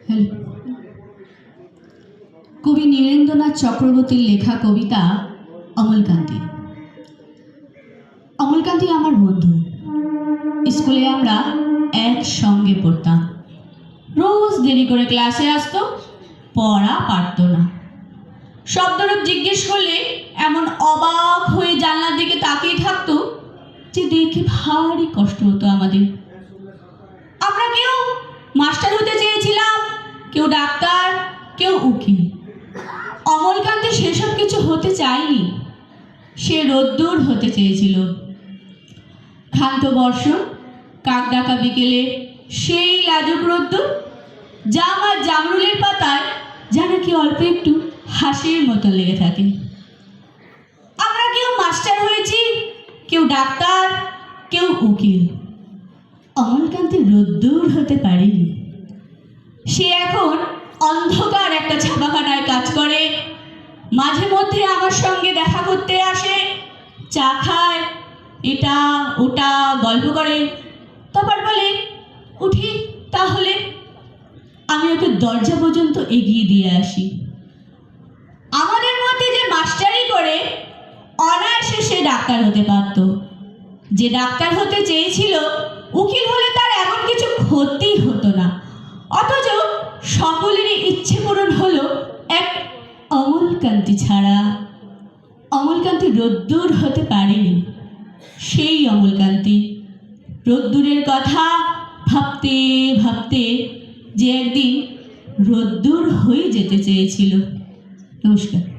Hello. কবি নীরেন্দ্রনাথ চক্রবর্তীর লেখা কবিতা অমলকান্তি। অমলকান্তি আমার বন্ধু। স্কুলে আমরা একসঙ্গে পড়তাম। রোজ দেরি করে ক্লাসে আসতো, পড়া পারত না। শব্দরূপ জিজ্ঞেস করলে এমন অবাক হয়ে জানলার দিকে তাকিয়ে থাকতো যে দেখে ভারী কষ্ট হতো আমাদের। আমরা কেউ মাস্টার হতে চেয়েছিলাম, কেউ ডাক্তার, কেউ উকিল। অমলকান্তি সেসব কিছু হতে চায়নি। সে রোদ্দুর হতে চেয়েছিল। ক্ষান্ত বর্ষণ, কাক ডাকা বিকেলে সেই লাজুক রোদ্দুর, জাম আর জামরুলের পাতায় যেন কি অল্প একটু হাসির মতো লেগে থাকে। আমরা কেউ মাস্টার হয়েছি, কেউ ডাক্তার, কেউ উকিল। অমলকান্তি রোদ্দুর হতে পারেনি। সে এখন অন্ধকার একটা ছাপাখানায় কাজ করে। মাঝে মধ্যে আমার সঙ্গে দেখা করতে আসে, চা খায়, এটা ওটা গল্প করে, তারপর বলে উঠি তাহলে। আমি ওকে দরজা পর্যন্ত এগিয়ে দিয়ে আসি। আমাদের মধ্যে যে মাস্টারি করে অনায়াসে সে ডাক্তার হতে পারত। যে ডাক্তার হতে চেয়েছিল উকিল হলে তার এমন কিছু ক্ষতি হতো না। অথচ সকলেরই ইচ্ছে পূরণ হলো এক অমলকান্তি ছাড়া। অমলকান্তি রোদ্দুর হতে পারেনি। সেই অমলকান্তি রোদ্দুরের কথা ভাবতে ভাবতে যে একদিন রোদ্দুর হয়ে যেতে চেয়েছিল। নমস্কার।